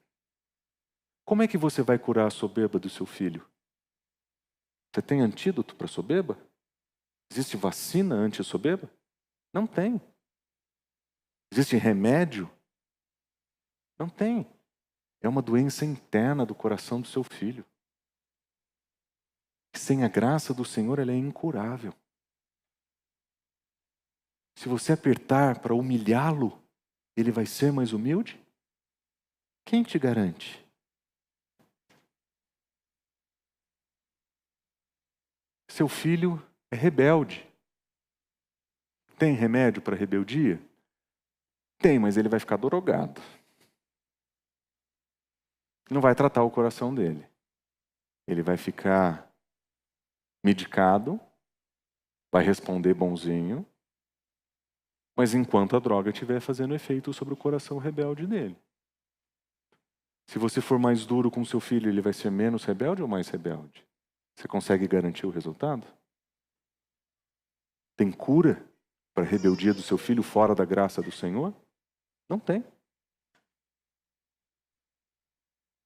Speaker 3: Como é que você vai curar a soberba do seu filho? Você tem antídoto para a soberba? Existe vacina anti-soberba? Não tem. Existe remédio? Não tem. É uma doença interna do coração do seu filho. Sem a graça do Senhor, ela é incurável. Se você apertar para humilhá-lo, ele vai ser mais humilde? Quem te garante? Seu filho é rebelde. Tem remédio para rebeldia? Tem, mas ele vai ficar drogado. Não vai tratar o coração dele. Ele vai ficar medicado, vai responder bonzinho, mas enquanto a droga estiver fazendo efeito sobre o coração rebelde dele. Se você for mais duro com seu filho, ele vai ser menos rebelde ou mais rebelde? Você consegue garantir o resultado? Tem cura para a rebeldia do seu filho fora da graça do Senhor? Não tem.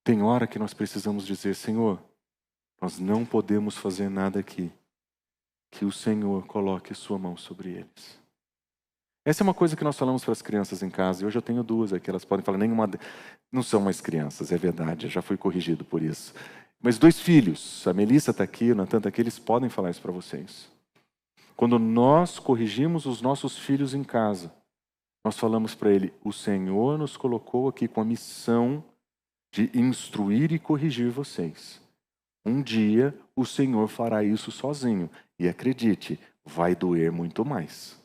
Speaker 3: Tem hora que nós precisamos dizer, Senhor, nós não podemos fazer nada aqui. Que o Senhor coloque sua mão sobre eles. Essa é uma coisa que nós falamos para as crianças em casa. E hoje eu tenho duas aqui, elas podem falar, nenhuma... Não são mais crianças, é verdade, eu já fui corrigido por isso. Mas 2 filhos, a Melissa está aqui, o Natan está aqui, eles podem falar isso para vocês. Quando nós corrigimos os nossos filhos em casa, nós falamos para ele, o Senhor nos colocou aqui com a missão de instruir e corrigir vocês. Um dia o Senhor fará isso sozinho. E acredite, vai doer muito mais.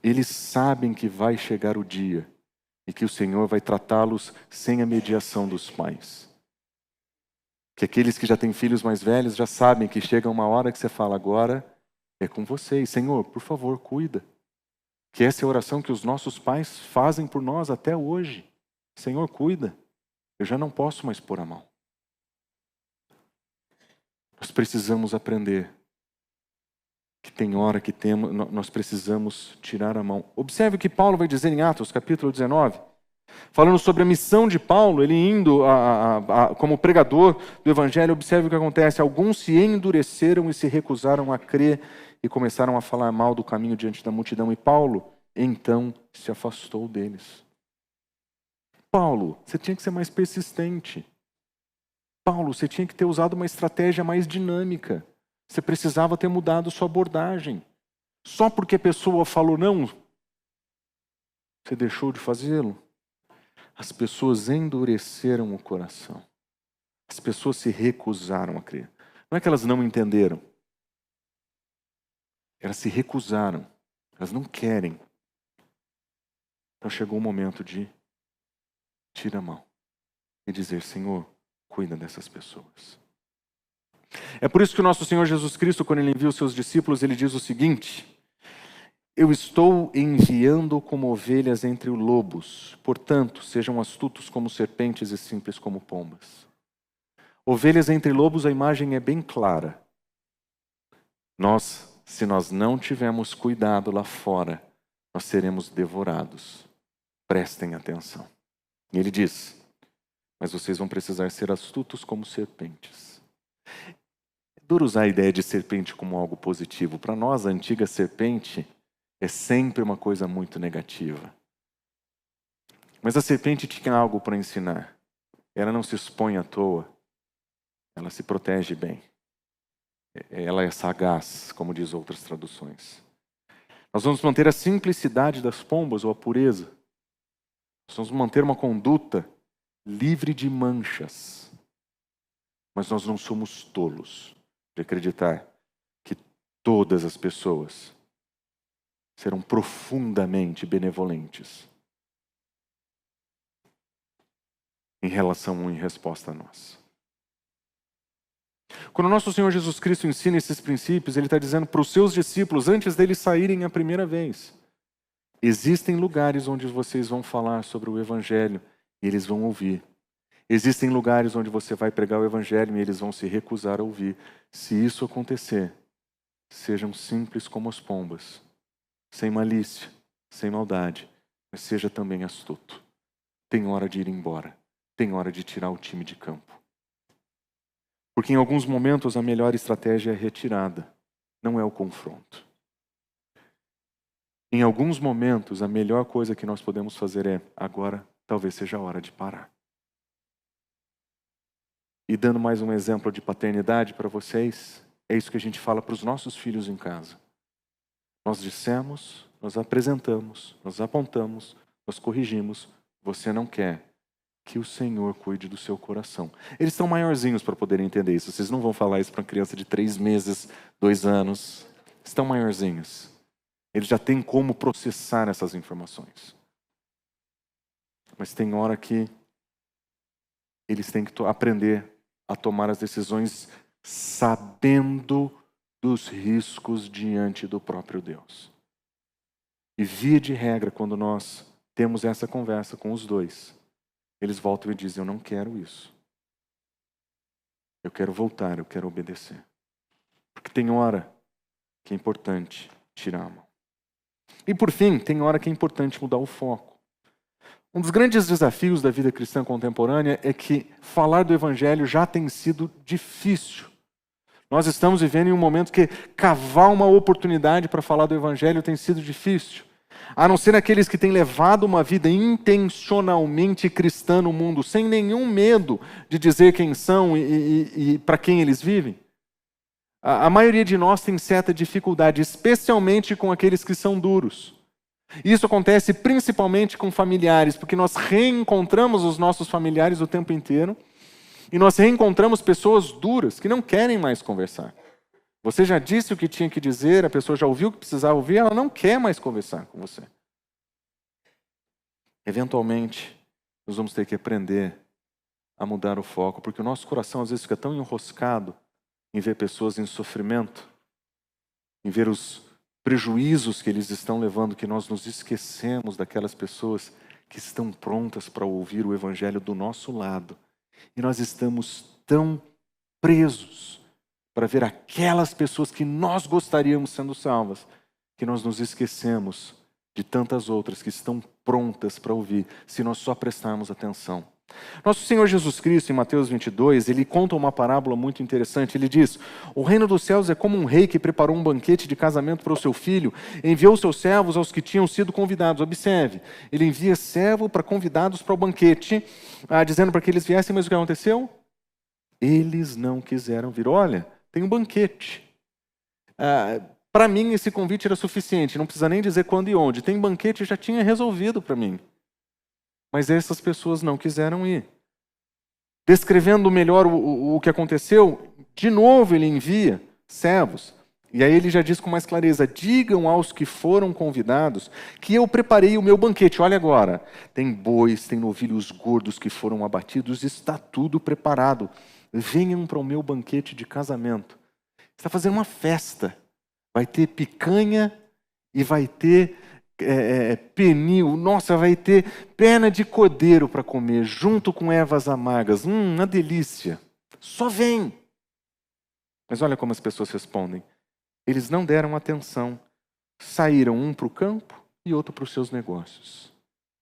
Speaker 3: Eles sabem que vai chegar o dia e que o Senhor vai tratá-los sem a mediação dos pais. Que aqueles que já têm filhos mais velhos já sabem que chega uma hora que você fala, agora é com vocês. Senhor, por favor, cuida. Que essa é a oração que os nossos pais fazem por nós até hoje. Senhor, cuida. Eu já não posso mais pôr a mão. Nós precisamos aprender que tem hora que nós precisamos tirar a mão. Observe o que Paulo vai dizer em Atos, capítulo 19. Falando sobre a missão de Paulo, ele indo como pregador do Evangelho, observe o que acontece. Alguns se endureceram e se recusaram a crer e começaram a falar mal do caminho diante da multidão. E Paulo, então, se afastou deles. Paulo, você tinha que ser mais persistente. Paulo, você tinha que ter usado uma estratégia mais dinâmica. Você precisava ter mudado sua abordagem. Só porque a pessoa falou não, você deixou de fazê-lo? As pessoas endureceram o coração. As pessoas se recusaram a crer. Não é que elas não entenderam. Elas se recusaram. Elas não querem. Então chegou o momento de tirar a mão e dizer: Senhor, cuida dessas pessoas. É por isso que o nosso Senhor Jesus Cristo, quando Ele envia os seus discípulos, Ele diz o seguinte: eu estou enviando como ovelhas entre lobos, portanto, sejam astutos como serpentes e simples como pombas. Ovelhas entre lobos, a imagem é bem clara. Se nós não tivermos cuidado lá fora, nós seremos devorados. Prestem atenção. E Ele diz: mas vocês vão precisar ser astutos como serpentes. É duro usar a ideia de serpente como algo positivo. Para nós, a antiga serpente é sempre uma coisa muito negativa. Mas a serpente tinha algo para ensinar. Ela não se expõe à toa. Ela se protege bem. Ela é sagaz, como diz outras traduções. Nós vamos manter a simplicidade das pombas ou a pureza. Nós vamos manter uma conduta livre de manchas. Mas nós não somos tolos de acreditar que todas as pessoas serão profundamente benevolentes em relação ou em resposta a nós. Quando o nosso Senhor Jesus Cristo ensina esses princípios, Ele está dizendo para os seus discípulos, antes deles saírem a primeira vez: existem lugares onde vocês vão falar sobre o Evangelho e eles vão ouvir. Existem lugares onde você vai pregar o Evangelho e eles vão se recusar a ouvir. Se isso acontecer, sejam simples como as pombas, sem malícia, sem maldade, mas seja também astuto. Tem hora de ir embora. Tem hora de tirar o time de campo. Porque em alguns momentos a melhor estratégia é a retirada, não é o confronto. Em alguns momentos a melhor coisa que nós podemos fazer é: agora talvez seja a hora de parar. E dando mais um exemplo de paternidade para vocês, é isso que a gente fala para os nossos filhos em casa. Nós dissemos, nós apresentamos, nós apontamos, nós corrigimos. Você não quer que o Senhor cuide do seu coração. Eles estão maiorzinhos para poderem entender isso. Vocês não vão falar isso para uma criança de 3 meses, 2 anos. Estão maiorzinhos. Eles já têm como processar essas informações. Mas tem hora que eles têm que aprender a tomar as decisões sabendo dos riscos diante do próprio Deus. E via de regra, quando nós temos essa conversa com os dois, eles voltam e dizem: eu não quero isso. Eu quero voltar, eu quero obedecer. Porque tem hora que é importante tirar a mão. E por fim, tem hora que é importante mudar o foco. Um dos grandes desafios da vida cristã contemporânea é que falar do Evangelho já tem sido difícil. Nós estamos vivendo em um momento que cavar uma oportunidade para falar do Evangelho tem sido difícil. A não ser aqueles que têm levado uma vida intencionalmente cristã no mundo, sem nenhum medo de dizer quem são e para quem eles vivem. A maioria de nós tem certa dificuldade, especialmente com aqueles que são duros. Isso acontece principalmente com familiares, porque nós reencontramos os nossos familiares o tempo inteiro e nós reencontramos pessoas duras que não querem mais conversar. Você já disse o que tinha que dizer, a pessoa já ouviu o que precisava ouvir, ela não quer mais conversar com você. Eventualmente, nós vamos ter que aprender a mudar o foco, porque o nosso coração às vezes fica tão enroscado em ver pessoas em sofrimento, em ver os prejuízos que eles estão levando, que nós nos esquecemos daquelas pessoas que estão prontas para ouvir o Evangelho do nosso lado. E nós estamos tão presos para ver aquelas pessoas que nós gostaríamos sendo salvas, que nós nos esquecemos de tantas outras que estão prontas para ouvir, se nós só prestarmos atenção. Nosso Senhor Jesus Cristo, em Mateus 22, ele conta uma parábola muito interessante. Ele diz: o reino dos céus é como um rei que preparou um banquete de casamento para o seu filho, enviou seus servos aos que tinham sido convidados. Observe, ele envia servo para convidados para o banquete, dizendo para que eles viessem, mas o que aconteceu? Eles não quiseram vir. Olha, tem um banquete. Para mim esse convite era suficiente, não precisa nem dizer quando e onde. Tem banquete, já tinha resolvido para mim. Mas essas pessoas não quiseram ir. Descrevendo melhor o que aconteceu, de novo ele envia servos. E aí ele já diz com mais clareza: digam aos que foram convidados que eu preparei o meu banquete. Olha agora, tem bois, tem novilhos gordos que foram abatidos, está tudo preparado. Venham para o meu banquete de casamento. Está fazendo uma festa. Vai ter picanha e vai ter pernil, nossa, vai ter perna de cordeiro para comer, junto com ervas amargas. Uma delícia. Só vem. Mas olha como as pessoas respondem. Eles não deram atenção. Saíram um para o campo e outro para os seus negócios.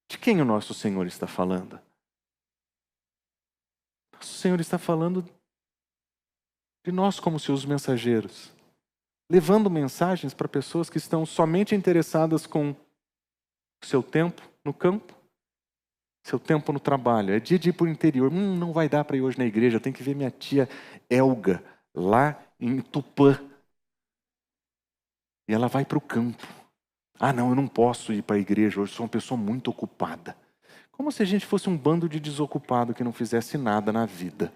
Speaker 3: De quem o nosso Senhor está falando? Nosso Senhor está falando de nós como seus mensageiros, levando mensagens para pessoas que estão somente interessadas com seu tempo no campo, seu tempo no trabalho. É dia de ir para o interior. Não vai dar para ir hoje na igreja, tem que ver minha tia Elga, lá em Tupã. E ela vai para o campo. Não, eu não posso ir para a igreja hoje, sou uma pessoa muito ocupada. Como se a gente fosse um bando de desocupado que não fizesse nada na vida.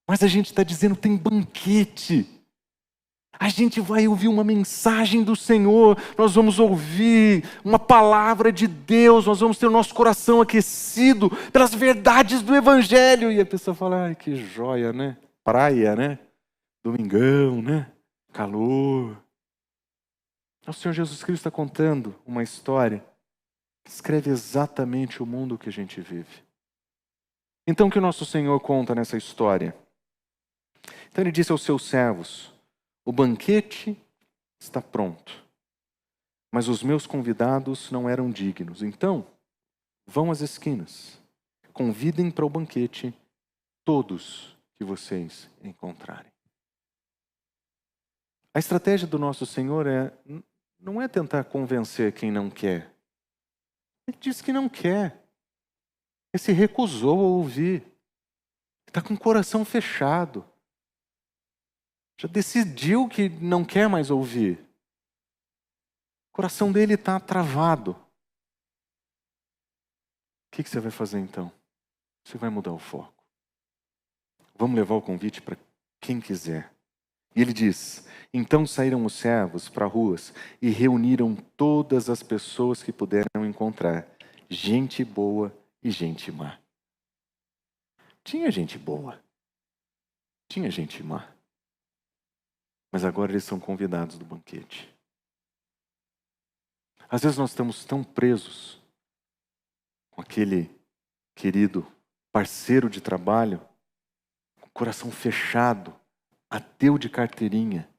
Speaker 3: Mas a gente está dizendo, tem banquete. A gente vai ouvir uma mensagem do Senhor, nós vamos ouvir uma palavra de Deus, nós vamos ter o nosso coração aquecido pelas verdades do Evangelho. E a pessoa fala: ai, que joia, né? Praia, né? Domingão, né? Calor. O Senhor Jesus Cristo está contando uma história que descreve exatamente o mundo que a gente vive. Então o que o nosso Senhor conta nessa história? Então ele disse aos seus servos: o banquete está pronto, mas os meus convidados não eram dignos. Então, vão às esquinas, convidem para o banquete todos que vocês encontrarem. A estratégia do nosso Senhor não é tentar convencer quem não quer. Ele diz que não quer. Ele se recusou a ouvir. Está com o coração fechado. Já decidiu que não quer mais ouvir. O coração dele está travado. O que você vai fazer então? Você vai mudar o foco. Vamos levar o convite para quem quiser. E ele diz: então saíram os servos para ruas e reuniram todas as pessoas que puderam encontrar, gente boa e gente má. Tinha gente boa, tinha gente má. Mas agora eles são convidados do banquete. Às vezes nós estamos tão presos com aquele querido parceiro de trabalho, com o coração fechado, ateu de carteirinha,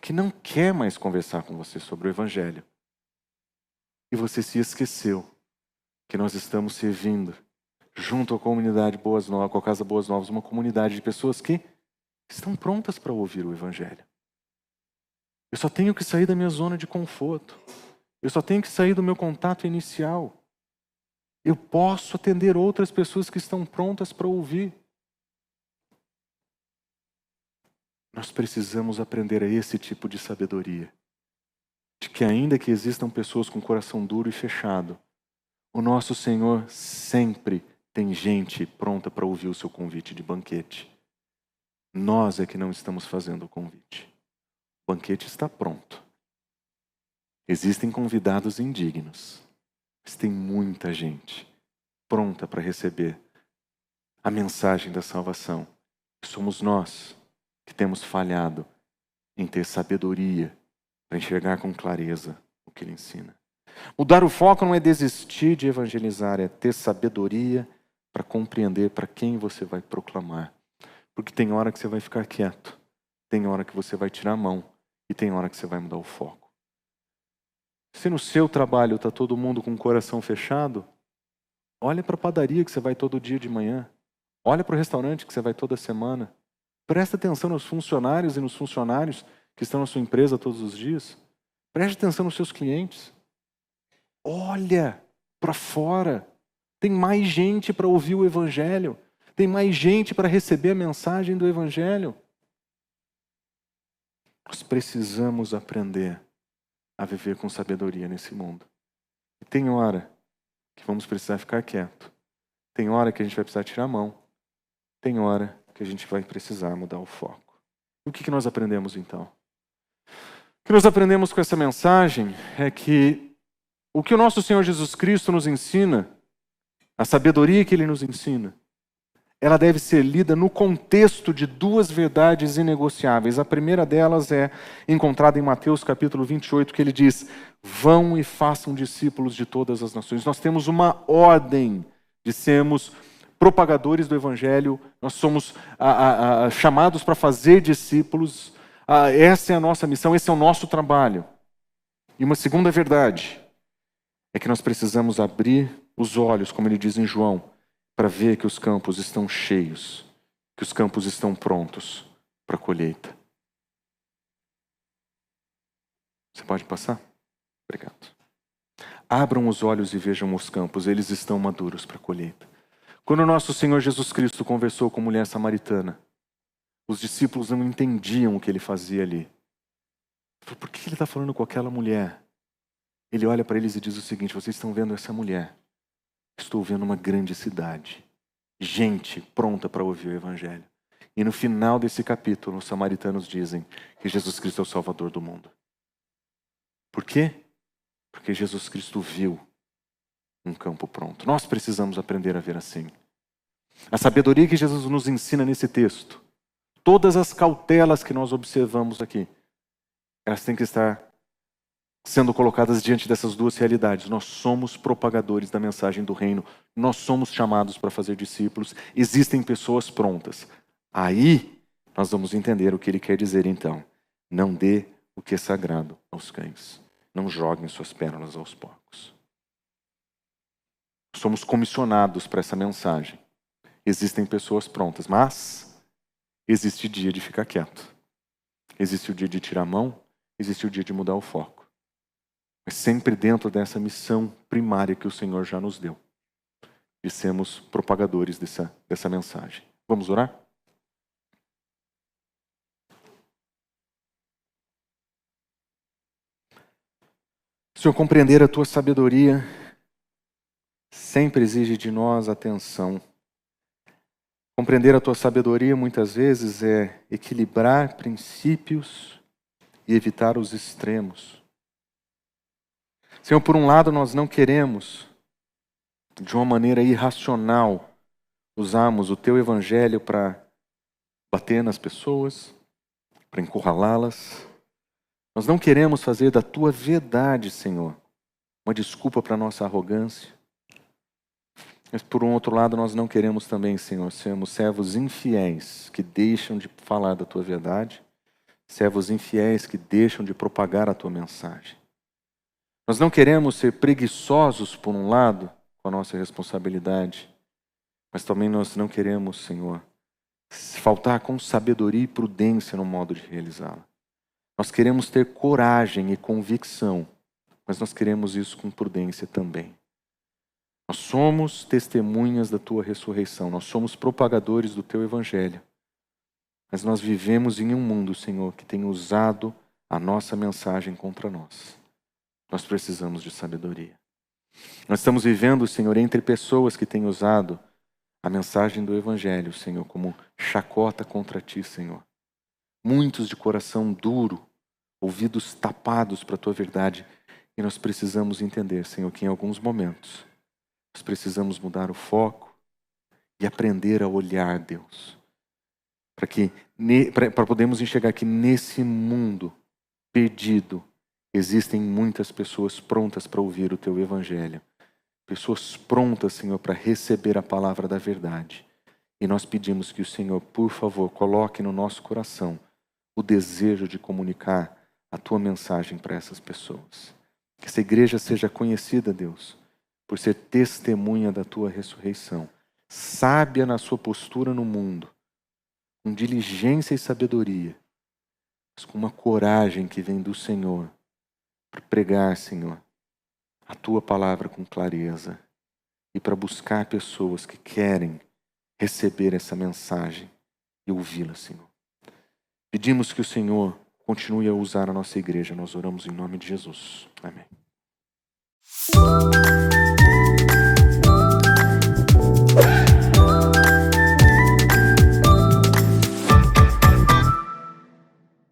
Speaker 3: que não quer mais conversar com você sobre o Evangelho. E você se esqueceu que nós estamos servindo, junto à comunidade Boas Novas, com a Casa Boas Novas, uma comunidade de pessoas que estão prontas para ouvir o Evangelho. Eu só tenho que sair da minha zona de conforto. Eu só tenho que sair do meu contato inicial. Eu posso atender outras pessoas que estão prontas para ouvir. Nós precisamos aprender a esse tipo de sabedoria. De que ainda que existam pessoas com coração duro e fechado, o nosso Senhor sempre tem gente pronta para ouvir o seu convite de banquete. Nós é que não estamos fazendo o convite. O banquete está pronto. Existem convidados indignos, mas tem muita gente pronta para receber a mensagem da salvação. Somos nós que temos falhado em ter sabedoria para enxergar com clareza o que ele ensina. Mudar o foco não é desistir de evangelizar, é ter sabedoria para compreender para quem você vai proclamar. Porque tem hora que você vai ficar quieto. tem hora que você vai tirar a mão e tem hora que você vai mudar o foco. Se no seu trabalho está todo mundo com o coração fechado, olha para a padaria que você vai todo dia de manhã. Olha para o restaurante que você vai toda semana. Presta atenção nos funcionários e nos funcionários que estão na sua empresa todos os dias. Preste atenção nos seus clientes. Olha para fora. Tem mais gente para ouvir o Evangelho. Tem mais gente para receber a mensagem do Evangelho. Nós precisamos aprender a viver com sabedoria nesse mundo. E tem hora que vamos precisar ficar quieto. Tem hora que a gente vai precisar tirar a mão. Tem hora que a gente vai precisar mudar o foco. E o que nós aprendemos então? O que nós aprendemos com essa mensagem é que o que o nosso Senhor Jesus Cristo nos ensina, a sabedoria que Ele nos ensina, ela deve ser lida no contexto de duas verdades inegociáveis. A primeira delas é encontrada em Mateus capítulo 28, que Ele diz: vão e façam discípulos de todas as nações. Nós temos uma ordem de sermos propagadores do Evangelho, nós somos chamados para fazer discípulos, essa é a nossa missão, esse é o nosso trabalho. E uma segunda verdade é que nós precisamos abrir os olhos, como ele diz em João, para ver que os campos estão cheios, que os campos estão prontos para a colheita. Você pode passar? Obrigado. Abram os olhos e vejam os campos, eles estão maduros para a colheita. Quando o nosso Senhor Jesus Cristo conversou com a mulher samaritana, os discípulos não entendiam o que ele fazia ali. Por que ele está falando com aquela mulher? Ele olha para eles e diz o seguinte: vocês estão vendo essa mulher? Estou vendo uma grande cidade. Gente pronta para ouvir o Evangelho. E no final desse capítulo, os samaritanos dizem que Jesus Cristo é o Salvador do mundo. Por quê? Porque Jesus Cristo viu um campo pronto. Nós precisamos aprender a ver assim. A sabedoria que Jesus nos ensina nesse texto, todas as cautelas que nós observamos aqui, elas têm que estar sendo colocadas diante dessas duas realidades. Nós somos propagadores da mensagem do reino. Nós somos chamados para fazer discípulos. Existem pessoas prontas. Aí nós vamos entender o que ele quer dizer então. Não dê o que é sagrado aos cães. Não joguem suas pérolas aos porcos. Somos comissionados para essa mensagem. Existem pessoas prontas, mas existe o dia de ficar quieto. Existe o dia de tirar a mão. Existe o dia de mudar o foco. Mas sempre dentro dessa missão primária que o Senhor já nos deu. De sermos propagadores dessa mensagem. Vamos orar? Senhor, compreender a Tua sabedoria sempre exige de nós atenção. Compreender a Tua sabedoria muitas vezes é equilibrar princípios e evitar os extremos. Senhor, por um lado nós não queremos, de uma maneira irracional, usarmos o Teu Evangelho para bater nas pessoas, para encurralá-las. Nós não queremos fazer da Tua verdade, Senhor, uma desculpa para a nossa arrogância. Mas por um outro lado nós não queremos também, Senhor, sermos servos infiéis que deixam de falar da Tua verdade, servos infiéis que deixam de propagar a Tua mensagem. Nós não queremos ser preguiçosos, por um lado, com a nossa responsabilidade, mas também nós não queremos, Senhor, faltar com sabedoria e prudência no modo de realizá-la. Nós queremos ter coragem e convicção, mas nós queremos isso com prudência também. Nós somos testemunhas da Tua ressurreição, nós somos propagadores do Teu Evangelho, mas nós vivemos em um mundo, Senhor, que tem usado a nossa mensagem contra nós. Nós precisamos de sabedoria. Nós estamos vivendo, Senhor, entre pessoas que têm usado a mensagem do Evangelho, Senhor, como chacota contra Ti, Senhor. Muitos de coração duro, ouvidos tapados para a Tua verdade. E nós precisamos entender, Senhor, que em alguns momentos nós precisamos mudar o foco e aprender a olhar, Deus. Para podermos enxergar que nesse mundo perdido, existem muitas pessoas prontas para ouvir o Teu Evangelho. Pessoas prontas, Senhor, para receber a palavra da verdade. E nós pedimos que o Senhor, por favor, coloque no nosso coração o desejo de comunicar a tua mensagem para essas pessoas. Que essa igreja seja conhecida, Deus, por ser testemunha da tua ressurreição, sábia na sua postura no mundo, com diligência e sabedoria, mas com uma coragem que vem do Senhor, para pregar, Senhor, a tua palavra com clareza e para buscar pessoas que querem receber essa mensagem e ouvi-la, Senhor. Pedimos que o Senhor continue a usar a nossa igreja. Nós oramos em nome de Jesus. Amém.